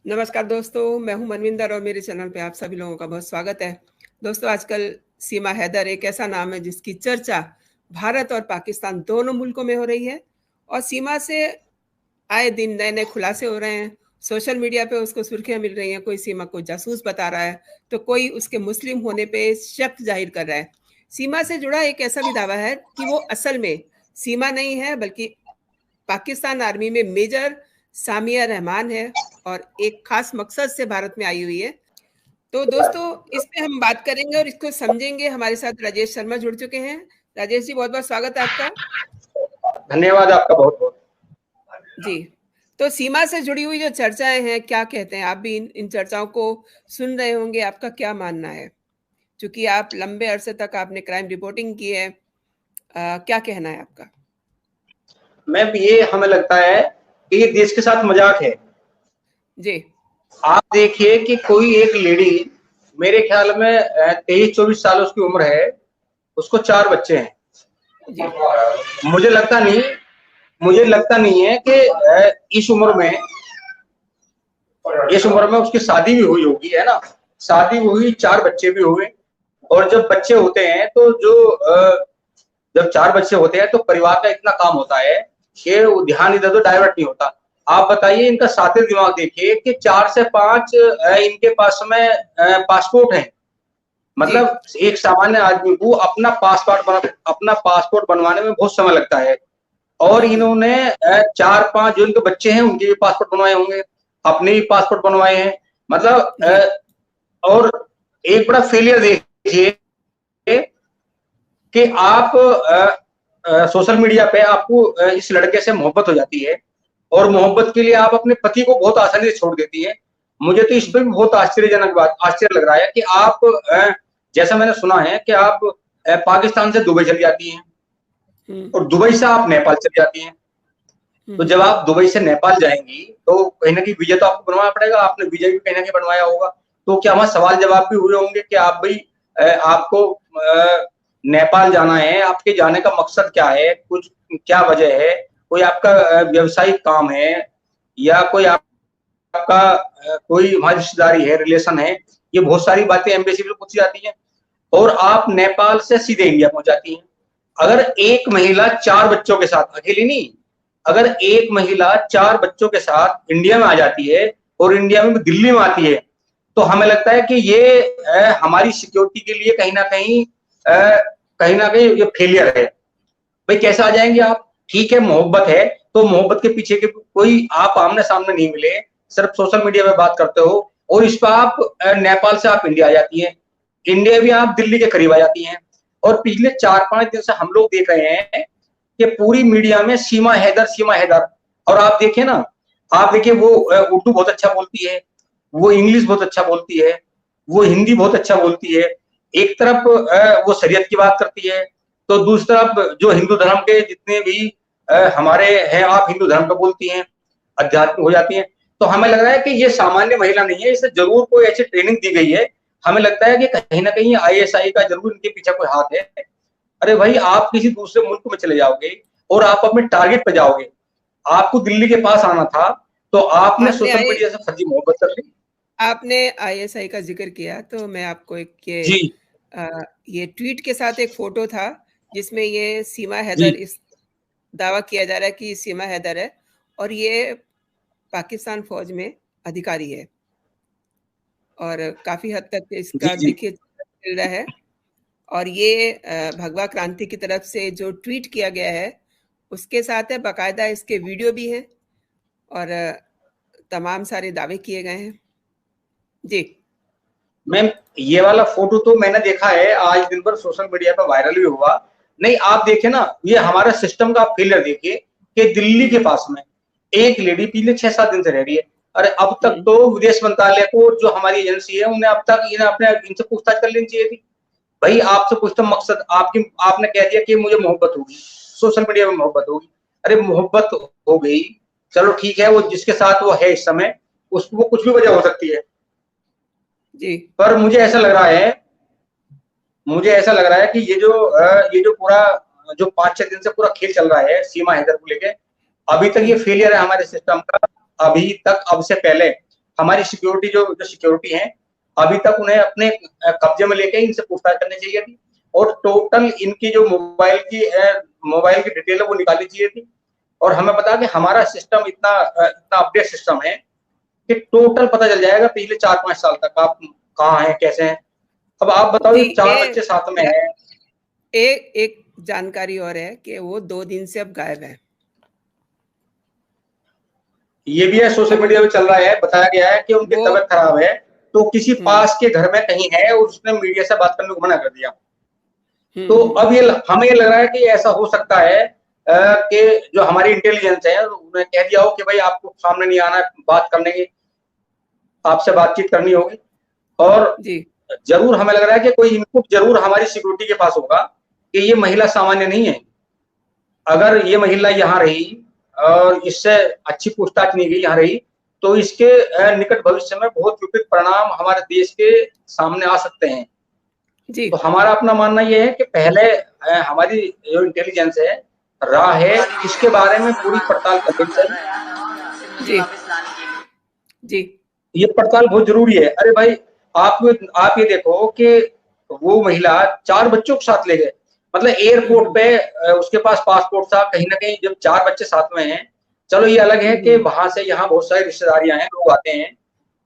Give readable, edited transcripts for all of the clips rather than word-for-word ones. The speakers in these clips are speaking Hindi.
नमस्कार दोस्तों, मैं हूं मनविंदर और मेरे चैनल पे आप सभी लोगों का बहुत स्वागत है। दोस्तों, आजकल सीमा हैदर एक ऐसा नाम है जिसकी चर्चा भारत और पाकिस्तान दोनों मुल्कों में हो रही है और सीमा से आए दिन नए-नए खुलासे हो रहे हैं। सोशल मीडिया पे उसको सुर्खियाँ मिल रही हैं, कोई सीमा को जासूस बता रहा है, तो कोई उसके मुस्लिम होने पे शक ज़ाहिर कर रहा है। सीमा से जुड़ा एक ऐसा भी दावा है कि वो असल में सीमा नहीं है बल्कि पाकिस्तान आर्मी में मेजर सामिया रहमान है और एक खास मकसद से भारत में आई हुई है। तो दोस्तों, इस पे हम बात करेंगे और इसको समझेंगे। हमारे साथ राजेश शर्मा जुड़ चुके हैं। राजेश जी, बहुत-बहुत स्वागत है आपका। धन्यवाद आपका बहुत बहुत। जी, तो सीमा से जुड़ी हुई जो चर्चाएँ हैं, क्या कहते हैं? आप भी इन इन चर्चाओं को सुन रहे होंगे, आपका क्या मानना है? चूँकि आप लंबे अरसे तक आपने क्राइम रिपोर्टिंग की है, क्या कहना है आपका? मैम ये हमें लगता है कि ये देश के साथ मजाक है। जी, आप देखिए कि कोई एक लेडी, मेरे ख्याल में 23-24 साल उसकी उम्र है, उसको 4 बच्चे हैं। जी, मुझे लगता नहीं मुझे लगता नहीं है कि इस उम्र में उसकी शादी भी हुई होगी, है ना? शादी हुई, 4 बच्चे भी हुए। और जब बच्चे होते हैं तो जब 4 बच्चे होते हैं तो परिवार का इतना काम होता है कि वो ध्यान इधर-उधर डाइवर्ट नहीं होता। आप बताइए, इनका सातिर दिमाग देखिए कि 4 से 5 इनके पास में पासपोर्ट है। जी, मतलब एक सामान्य आदमी को अपना पासपोर्ट बनवाने में बहुत समय लगता है। और हुँ, इन्होंने 4-5 जो इनके बच्चे हैं उनके भी पासपोर्ट बनवाए होंगे, अपने भी पासपोर्ट बनवाए हैं। मतलब जी, और एक बड़ा फेलियर देखिए कि आप सोशल मीडिया पे आपको इस लड़के से मोहब्बत हो जाती है और मोहब्बत के लिए आप अपने पति को बहुत आसानी से छोड़ देती है। मुझे तो इस हुँ, पे भी बहुत आश्चर्य लग रहा है कि आप जैसा मैंने सुना है कि आप पाकिस्तान से दुबई चली जाती हैं हुँ, और दुबई से आप नेपाल चली जाती हैं। हुँ, तो हुँ, जब आप दुबई से नेपाल जाएंगी तो कहीं ना कहीं वीजा तो आपको बनवाना पड़ेगा, आपने वीजा भी कहीं ना कहीं बनवाया होगा। तो क्या वहां सवाल जवाब भी हुए होंगे कि आप भाई आपको नेपाल जाना है, आपके जाने का मकसद क्या है, कुछ क्या वजह है, कोई आपका व्यवसायिक काम है या कोई आपका कोई वहां रिश्तेदारी है, रिलेशन है। ये बहुत सारी बातें एम्बेसी में पूछी जाती हैं और आप नेपाल से सीधे इंडिया पहुंच जाती हैं। अगर एक महिला 4 बच्चों के साथ, अकेली नहीं, अगर एक महिला 4 बच्चों के साथ इंडिया में आ जाती है और इंडिया में दिल्ली में आती है, तो हमें लगता है कि ये हमारी सिक्योरिटी के लिए कहीं ना कहीं ये फेलियर है। भाई कैसे आ जाएंगे आप? ठीक है, मोहब्बत है तो मोहब्बत के पीछे के कोई आप आमने सामने नहीं मिले, सिर्फ सोशल मीडिया पे बात करते हो और इस पर आप नेपाल से आप इंडिया आ जाती है, इंडिया भी आप दिल्ली के करीब आ जाती हैं। और पिछले 4-5 दिन से हम लोग देख रहे हैं कि पूरी मीडिया में सीमा हैदर, सीमा हैदर। और आप देखिए ना, आप देखिए वो उर्दू बहुत अच्छा बोलती है, वो इंग्लिश बहुत अच्छा बोलती है, वो हिंदी बहुत अच्छा बोलती है। एक तरफ वो शरीयत की बात करती है तो दूसरी तरफ जो हिंदू धर्म के जितने भी हमारे हैं, आप हिंदू धर्म पे बोलती हैं, अध्यात्म हो जाती हैं। तो हमें लग रहा है कि ये सामान्य महिला नहीं है, इसे जरूर कोई ऐसी ट्रेनिंग दी गई है। हमें लगता है कि कहीं ना कहीं आईएसआई का जरूर इनके पीछे कोई हाथ है। अरे भाई, आप किसी दूसरे मुल्क में चले जाओगे और आप अपने टारगेट पे जाओगे, आपको दिल्ली के पास आना था तो आपने आपने सोशल आई मीडिया से फर्जी मोहब्बत कर ली। आपने आईएसआई का ज़िक्र किया, तो मैं आपको एक जी अ, ये ट्वीट के साथ एक फ़ोटो था, जिसमें ये सीमा जी हैदर इस दावा किया जा रहा है कि सीमा हैदर है और ये पाकिस्तान फ़ौज में अधिकारी है और काफ़ी हद तक जी इसका जी देखिए मिल रहा है और ये भगवा क्रांति की तरफ से जो ट्वीट किया गया है, उसके साथ है बाकायदा इसके वीडियो भी हैं और तमाम सारे दावे किए गए हैं। जी, मैम, ये वाला फोटो तो मैंने देखा है, आज दिन भर सोशल मीडिया पर वायरल भी हुआ। नहीं, आप देखिए ना, ये हमारे सिस्टम का फेलियर देखिए कि दिल्ली के हुँ, पास में एक लेडी पिछले 6-7 दिन से रह रही है। अरे अब तक हुँ, तो विदेश मंत्रालय को, जो हमारी एजेंसी है, उन्हें अब तक इन्हें अपने इनसे पूछताछ कर लेनी चाहिए थी। भाई आपसे पूछता मकसद आपकी, आपने कह दिया कि मुझे मोहब्बत होगी, सोशल मीडिया में मोहब्बत होगी। अरे मोहब्बत हो गई, चलो ठीक है, वो जिसके साथ वो है इस समय, उसको कुछ भी वजह हो सकती है। जी, पर मुझे ऐसा लग रहा है कि ये जो पूरा जो 5-6 दिन से पूरा खेल चल रहा है सीमा हैदर को लेके, अभी तक हुँ, ये फेलियर है हमारे सिस्टम का। अभी तक, अब से पहले हमारी सिक्योरिटी जो सिक्योरिटी है अभी तक उन्हें अपने कब्जे में लेके इनसे पूछताछ करनी चाहिए थी, और टोटल इनकी जो मोबाइल की डिटेल है वो निकालनी चाहिए थी। और हमें पता कि हमारा सिस्टम इतना इतना अपडेट सिस्टम है कि टोटल पता चल जाएगा पिछले 4-5 साल तक आप कहाँ हैं, कैसे हैं। अब आप बताओ, जी, 4 बच्चे साथ में हैं। एक जानकारी और है कि वो 2 दिन से अब गायब है। ये भी है, सोशल मीडिया पे चल रहा है, बताया गया है कि उनकी तबीयत खराब है, तो किसी पास के घर में कहीं है और उसने मीडिया से बात करने को मना कर दिया। तो अब हमें ये लग रहा है कि ऐसा हो सकता है कि जो हमारी इंटेलिजेंस है उन्हें कह दिया हो कि भाई आपको सामने नहीं आना, बात करने की, आपसे बातचीत करनी होगी। और जरूर हमें लग रहा है कि कोई इनपुट जरूर हमारी सिक्योरिटी के पास होगा कि ये महिला सामान्य नहीं है। अगर ये महिला यहाँ रही और इससे अच्छी पूछताछ नहीं गई यहाँ रही, तो इसके निकट भविष्य में बहुत विपरीत परिणाम हमारे देश के सामने आ सकते हैं। तो हमारा अपना मानना यह है कि पहले हमारी जो इंटेलिजेंस है, राह है, इसके बारे में पूरी पड़ताल करनी चाहिए। जी, ये पड़ताल बहुत जरूरी है। अरे भाई, आप ये देखो कि वो महिला 4 बच्चों को साथ ले गए, मतलब एयरपोर्ट पे उसके पास पासपोर्ट था, कहीं ना कहीं जब 4 बच्चे साथ में हैं, चलो ये अलग है कि वहां से यहाँ बहुत सारी रिश्तेदारियां हैं, लोग आते हैं।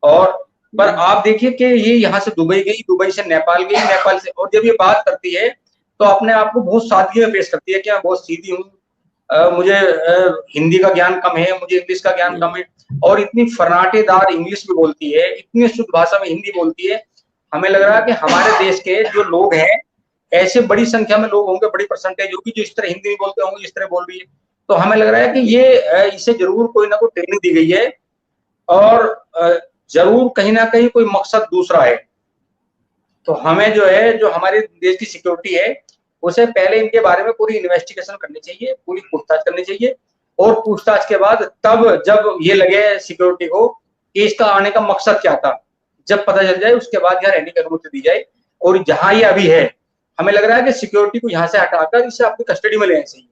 और पर आप देखिए कि ये यहाँ से दुबई गई, दुबई से नेपाल गई, नेपाल से, और जब ये बात करती है तो अपने आप को बहुत सादगी में पेश करती है कि मैं बहुत सीधी हूँ, मुझे हिंदी का ज्ञान कम है, मुझे इंग्लिश का ज्ञान कम है, और इतनी फर्नाटेदार इंग्लिश भी बोलती है, इतनी शुद्ध भाषा में हिंदी बोलती है। हमें लग रहा है कि हमारे देश के जो लोग हैं, ऐसे बड़ी संख्या में लोग होंगे, बड़ी परसेंटेज होगी जो इस तरह हिंदी नहीं बोलते होंगे जिस तरह बोल रही है। तो हमें लग रहा है कि ये इसे जरूर कोई ना कोई ट्रेनिंग दी गई है, और जरूर कहीं ना कहीं कोई मकसद दूसरा है। तो हमें जो है, जो हमारे देश की सिक्योरिटी है, उसे पहले इनके बारे में पूरी इन्वेस्टिगेशन करनी चाहिए, पूरी पूछताछ करनी चाहिए, और पूछताछ के बाद तब जब ये लगे सिक्योरिटी को कि इसका आने का मकसद क्या था, जब पता चल जाए उसके बाद यहाँ रहने की अनुमति दी जाए। और जहां ये अभी है, हमें लग रहा है कि सिक्योरिटी को यहाँ से हटाकर इसे अपनी कस्टडी में लेना चाहिए,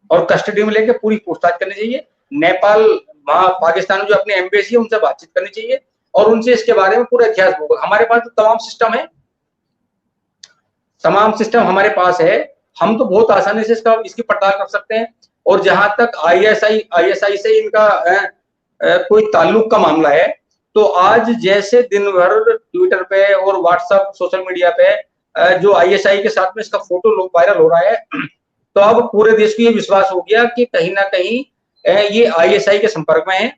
और कस्टडी में लेकर पूरी पूछताछ करनी चाहिए। नेपाल, पाकिस्तान में जो अपनी एम्बेसी है उनसे बातचीत करनी चाहिए, और उनसे इसके बारे में पूरा इतिहास होगा। हमारे पास तो तमाम सिस्टम है, तमाम सिस्टम हमारे पास है, हम तो बहुत आसानी से इसकी पड़ताल कर सकते हैं। और जहां तक आईएसआई से इनका कोई ताल्लुक का मामला है, तो आज जैसे दिन भर ट्विटर पे और व्हाट्सएप सोशल मीडिया पे जो आईएसआई के साथ में इसका फोटो वायरल हो रहा है, तो अब पूरे देश को ये विश्वास हो गया कि कहीं ना कहीं ये आईएसआई के संपर्क में है।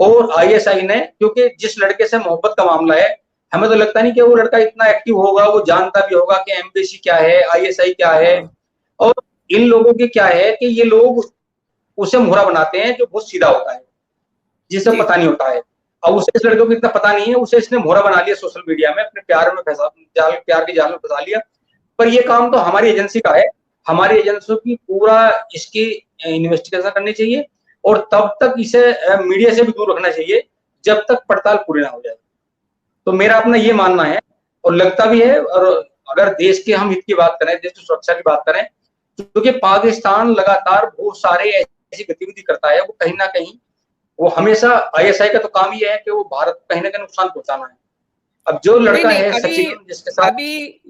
और आईएसआई ने, क्योंकि जिस लड़के से मोहब्बत का मामला है, हमें तो लगता नहीं कि वो लड़का इतना एक्टिव होगा, वो जानता भी होगा कि एम्बेसी क्या है, आईएसआई क्या है, और इन लोगों की क्या है कि ये लोग उसे मोहरा बनाते हैं जो बहुत सीधा होता है, जिसे पता नहीं होता है। अब उसे इस लड़के को इतना पता नहीं है, उसे इसने मोहरा बना लिया सोशल मीडिया में, अपने प्यार के जाल में फंसा लिया। पर ये काम तो हमारी एजेंसी का है, हमारी एजेंसियों की पूरा इसकी इन्वेस्टिगेशन करनी चाहिए, और तब तक इसे मीडिया से भी दूर रखना चाहिए जब तक पड़ताल पूरी ना हो जाए। तो मेरा अपना ये मानना है, और लगता भी है। और अगर देश के हम हित की बात करें, देश की सुरक्षा की बात करें, क्योंकि पाकिस्तान लगातार बहुत सारे ऐसी गतिविधि करता है, वो कहीं ना कहीं, वो हमेशा आईएसआई का तो काम ही है कि वो भारत को कहीं ना कहीं नुकसान पहुंचाना है। अब जो लड़का है सचिन, जिसके साथ अभी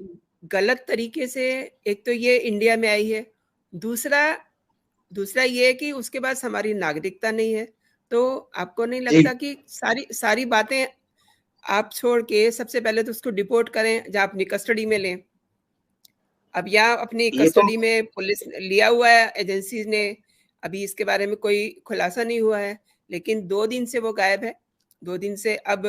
गलत तरीके से, एक तो ये इंडिया में आई है, दूसरा ये है कि उसके पास हमारी नागरिकता नहीं है। तो आपको नहीं लगता कि सारी बातें आप छोड़ के सबसे पहले तो उसको डिपोर्ट करें, जहाँ अपनी कस्टडी में लें। अब यहाँ अपनी कस्टडी में पुलिस लिया हुआ है, एजेंसी ने, अभी इसके बारे में कोई खुलासा नहीं हुआ है, लेकिन 2 दिन से वो गायब है। 2 दिन से अब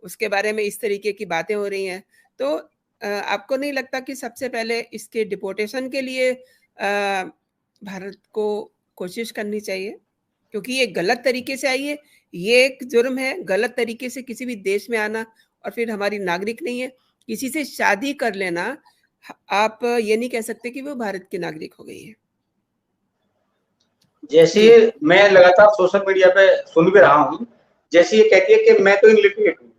उसके बारे में इस तरीके की बातें हो रही हैं। तो आपको नहीं लगता कि सबसे पहले इसके डिपोर्टेशन के लिए भारत को कोशिश करनी चाहिए? क्योंकि ये गलत तरीके से आई है, ये एक जुर्म है, गलत तरीके से किसी भी देश में आना, और फिर हमारी नागरिक नहीं है, किसी से शादी कर लेना, आप ये नहीं कह सकते कि वो भारत की नागरिक हो गई है। जैसे मैं लगातार सोशल मीडिया पे सुन भी रहा हूँ, जैसे ये कहती है कि मैं तो इलिटरेट हूँ,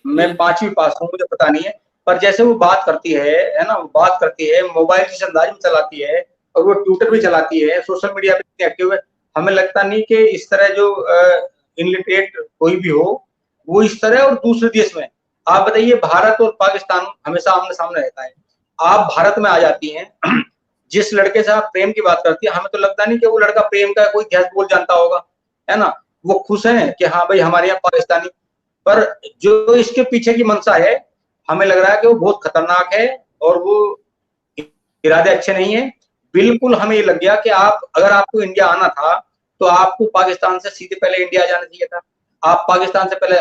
मैं 5वीं पास हूँ, मुझे पता नहीं है। पर जैसे वो बात करती है ना, वो बात करती है, मोबाइल जिस अंदाज में चलाती है, और वो ट्विटर भी चलाती है, सोशल मीडिया पे इतनी एक्टिव है, हमें लगता नहीं कि इस तरह जो इलिटरेट कोई भी हो, वो इस तरह और दूसरे देश में। आप बताइए, भारत और पाकिस्तान हमेशा आमने सामने रहता है। आप भारत में आ जाती हैं, जिस लड़के से आप प्रेम की बात करती है, हमें तो लगता नहीं कि वो लड़का प्रेम का कोई इतिहास बोल जानता होगा, है ना। वो खुश है कि हाँ भाई हमारे यहाँ पाकिस्तानी, पर जो इसके पीछे की मंशा है, हमें लग रहा है कि वो बहुत खतरनाक है और वो इरादे अच्छे नहीं है। बिल्कुल हमें ये लग गया कि आप, अगर आपको इंडिया आना था तो आपको पाकिस्तान से सीधे पहले इंडिया जाना चाहिए था। आप पाकिस्तान से पहले,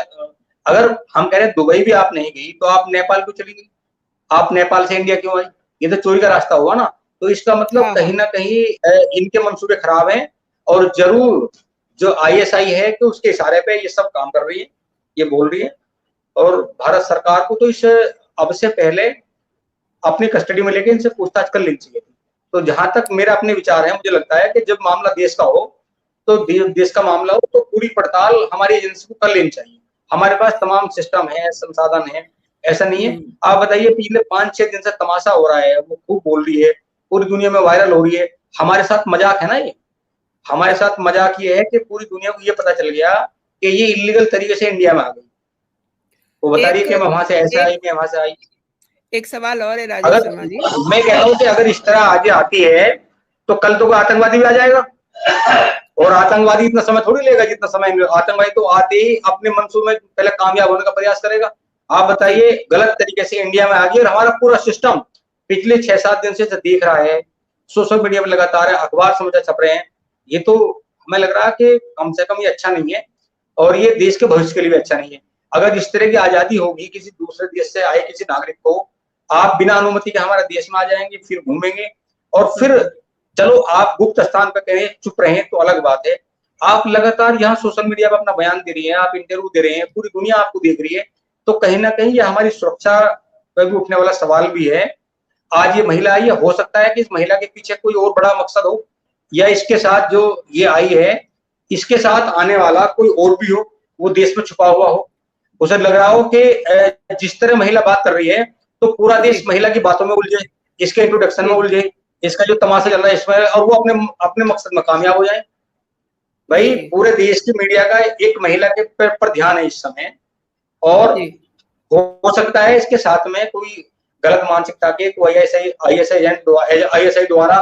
अगर हम कह रहे हैं दुबई भी आप नहीं गई तो आप नेपाल क्यों चली गई, आप नेपाल से इंडिया क्यों आई? ये तो चोरी का रास्ता हुआ ना। तो इसका मतलब हाँ कहीं हाँ। ना कहीं इनके मंसूबे खराब हैं, और जरूर जो आईएसआई है कि उसके इशारे पे ये सब काम कर रही है, ये बोल रही है। और भारत सरकार को तो इस अब से पहले अपनी कस्टडी में लेके इनसे पूछताछ कर लेनी चाहिए थी। तो जहां तक मेरा अपने विचार है, मुझे लगता है कि जब मामला देश का हो, तो देश का मामला हो, तो पूरी पड़ताल हमारी एजेंसी को कर लेनी चाहिए। हमारे पास तमाम सिस्टम है, संसाधन है, ऐसा नहीं है। आप बताइए, पिछले 5-6 दिन से तमाशा हो रहा है, वो खूब बोल रही है, पूरी दुनिया में वायरल हो रही है। हमारे साथ मजाक है ना ये, हमारे साथ मजाक ये है कि पूरी दुनिया को ये पता चल गया कि ये इलीगल तरीके से इंडिया में आ गई। वो बता रही है कि मैं वहां से ऐसे आई, मैं वहां से आई। एक सवाल और है राजेश अगर शर्मा जी। मैं कह रहा हूँ कि अगर इस तरह आगे आती है तो कल तो कोई आतंकवादी भी आ जाएगा, और आतंकवादी इतना समय थोड़ी लेगा जितना समय, आतंकवादी तो आते ही अपने मंसूबे में पहले कामयाब होने का प्रयास करेगा। आप बताइए, गलत तरीके से इंडिया में आ गई और हमारा पूरा सिस्टम पिछले 6-7 दिन से देख रहा है, सोशल मीडिया में लगातार है, अखबार समाचार छप रहे हैं। ये तो हमें लग रहा है कि कम से कम ये अच्छा नहीं है, और ये देश के भविष्य के लिए भी अच्छा नहीं है। अगर इस तरह की आजादी होगी किसी दूसरे देश से आए किसी नागरिक को, आप बिना अनुमति के हमारे देश में आ जाएंगे, फिर घूमेंगे, और फिर चलो आप गुप्त स्थान पर कहें चुप रहे तो अलग बात है। आप लगातार यहाँ सोशल मीडिया पर अपना बयान दे रही हैं, आप इंटरव्यू दे रहे हैं, पूरी दुनिया आपको देख रही है, तो कहीं ना कहीं ये हमारी सुरक्षा पर भी उठने वाला सवाल भी है। आज ये महिला आई है, हो सकता है कि इस महिला के पीछे कोई और बड़ा मकसद हो, या इसके साथ जो ये आई है इसके साथ आने वाला कोई और भी हो, वो देश में छुपा हुआ हो। उसे लग रहा हो कि जिस तरह महिला बात कर रही है तो पूरा देश महिला की बातों में उलझे, इसके इंट्रोडक्शन में उलझे, इसका जो तमाशा चल रहा है इसमें, और वो अपने अपने मकसद में कामयाब हो जाए। भाई पूरे देश की मीडिया का एक महिला के पर ध्यान है इस समय, और हो सकता है इसके साथ में कोई गलत मानसिकता के कोई आईएसआई द्वारा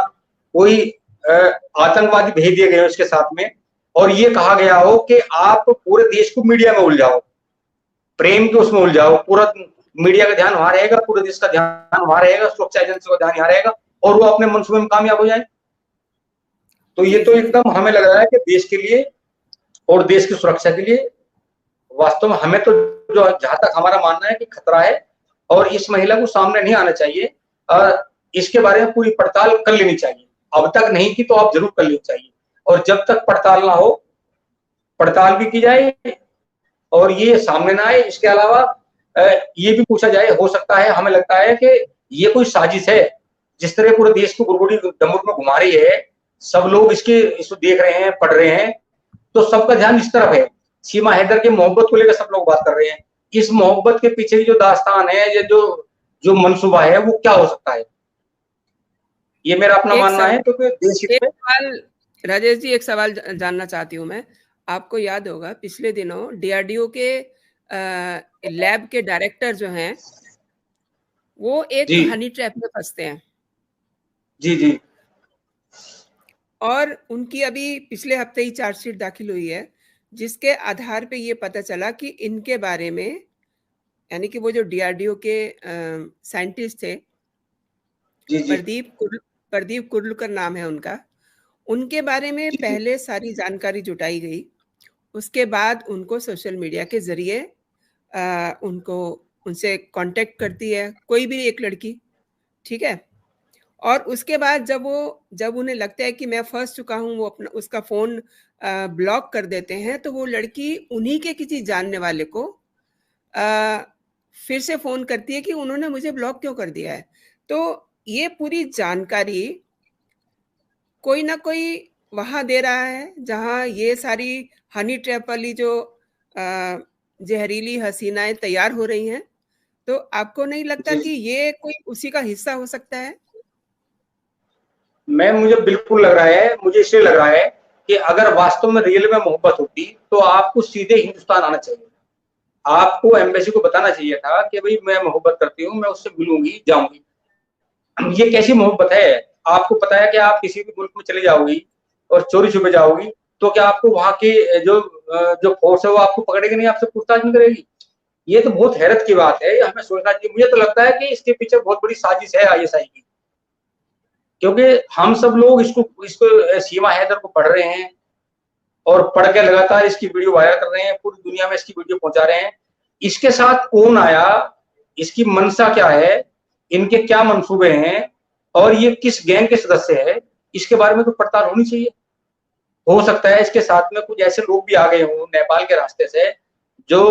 कोई आतंकवादी भेज दिए गए उसके साथ में, और ये कहा गया हो कि आप पूरे देश को मीडिया में उलझाओ, प्रेम के उसमें उलझाओ, पूरा मीडिया का ध्यान वहां रहेगा, पूरे देश का ध्यान वहां रहेगा, सुरक्षा एजेंसी का ध्यान यहाँ रहेगा, और वो अपने मंसूबे में कामयाब हो जाए। तो ये तो एकदम हमें लग रहा है कि देश के लिए और देश की सुरक्षा के लिए वास्तव में हमें तो, जो जहां तक हमारा मानना है कि खतरा है, और इस महिला को सामने नहीं आना चाहिए, इसके बारे में पूरी पड़ताल कर लेनी चाहिए। अब तक नहीं की तो अब जरूर कर लेनी चाहिए, और जब तक पड़ताल ना हो, पड़ताल भी की जाए और ये सामने ना आए। इसके अलावा ये भी पूछा जाए, हो सकता है, हमें लगता है कि ये कोई साजिश है, जिस तरह पूरे देश को गुड़गुड़ी डमरू में घुमा रही है, सब लोग इसको देख रहे हैं, पढ़ रहे हैं, तो सबका ध्यान इस तरफ है। सीमा हैदर की मोहब्बत को लेकर सब लोग बात कर रहे हैं। इस मोहब्बत के पीछे की जो दास्तान है, ये जो मंसूबा है, वो क्या हो सकता है, ये मेरा अपना मानना है। क्योंकि देश राजेश जी, एक सवाल जानना चाहती हूँ मैं। आपको याद होगा पिछले दिनों डीआरडीओ के लैब के डायरेक्टर जो हैं, वो एक हनी ट्रैप में फंसते हैं। जी जी। और उनकी अभी पिछले हफ्ते ही चार्जशीट दाखिल हुई है, जिसके आधार पे ये पता चला कि इनके बारे में, यानी कि वो जो डीआरडीओ के साइंटिस्ट थे, प्रदीप कुर्लकर नाम है उनका, उनके बारे में पहले सारी जानकारी जुटाई गई। उसके बाद उनको सोशल मीडिया के जरिए उनसे कांटेक्ट करती है कोई भी एक लड़की, ठीक है। और उसके बाद जब उन्हें लगता है कि मैं फंस चुका हूं, वो अपना उसका फोन ब्लॉक कर देते हैं। तो वो लड़की उन्हीं के किसी जानने वाले को फिर से फोन करती है कि उन्होंने मुझे ब्लॉक क्यों कर दिया है। तो ये पूरी जानकारी कोई ना कोई वहां दे रहा है, जहां ये सारी हनी ट्रैप वाली जो जहरीली हसीनाएं तैयार हो रही हैं। तो आपको नहीं लगता कि ये कोई उसी का हिस्सा हो सकता है? मुझे बिल्कुल लग रहा है, मुझे इसलिए लग रहा है कि अगर वास्तव में रियल में मोहब्बत होती तो आपको सीधे हिंदुस्तान आना चाहिए। आपको एम्बेसी को बताना चाहिए था कि भाई मैं मोहब्बत करती हूँ, मैं उससे मिलूंगी, जाऊंगी। ये कैसी मोहब्बत है? आपको पता है कि आप किसी भी मुल्क में चले जाओगी और चोरी छुपे जाओगी, तो क्या आपको वहां की जो फोर्स है वो आपको पकड़ेगी नहीं, आपसे पूछताछ नहीं करेगी? ये तो बहुत हैरत की बात है, हमें सोचना चाहिए। मुझे तो लगता है कि इसके पीछे बहुत बड़ी साजिश है आईएसआई की, क्योंकि हम सब लोग इसको इसको सीमा हैदर को पढ़ रहे हैं और पढ़ के लगातार इसकी वीडियो वायरल कर रहे हैं, पूरी दुनिया में इसकी वीडियो पहुंचा रहे हैं। इसके साथ कौन आया, इसकी मंशा क्या है, इनके क्या मंसूबे हैं और ये किस गैंग के सदस्य है, इसके बारे में तो पड़ताल होनी चाहिए। हो सकता है इसके साथ में कुछ ऐसे लोग भी आ गए हों नेपाल के रास्ते से जो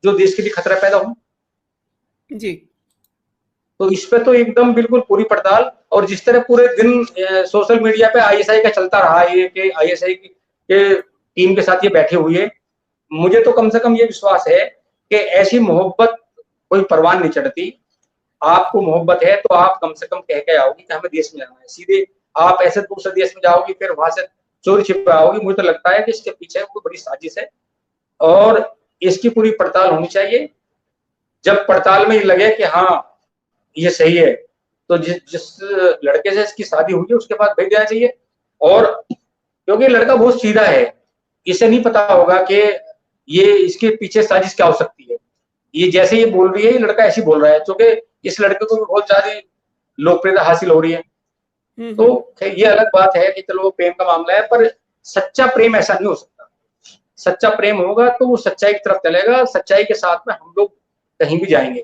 देश के लिए खतरा पैदा हो। जी। तो इस पे तो एकदम बिल्कुल पूरी पड़ताल। और जिस तरह पूरे दिन सोशल मीडिया पे आईएसआई का चलता रहा, ये कि आईएसआई के टीम के साथ ये बैठे हुए, मुझे तो कम से कम ये विश्वास है कि ऐसी मोहब्बत कोई परवान नहीं चढ़ती। आपको मोहब्बत है तो आप कम से कम कह के आओगी कि हमें देश में जाना है। सीधे आप ऐसे दूसरे देश में जाओगी, फिर वहां से चोरी छिपे आओगी। मुझे तो लगता है कि इसके पीछे कोई बड़ी साजिश है और इसकी पूरी पड़ताल होनी चाहिए। जब पड़ताल में ये लगे कि हाँ ये सही है, तो जिस लड़के से इसकी शादी हुई है उसके पास भेज देना चाहिए। और क्योंकि लड़का बहुत सीधा है, इसे नहीं पता होगा कि ये इसके पीछे साजिश क्या हो सकती है। ये जैसे ये बोल रही है, ये लड़का ऐसे बोल रहा है, क्योंकि इस लड़के को भी बहुत ज्यादा लोकप्रियता हासिल हो रही है। तो ये अलग बात है कि चलो प्रेम का मामला है, पर सच्चा प्रेम ऐसा नहीं हो सकता। सच्चा प्रेम होगा तो वो सच्चाई की तरफ चलेगा, सच्चाई के साथ में हम लोग कहीं भी जाएंगे।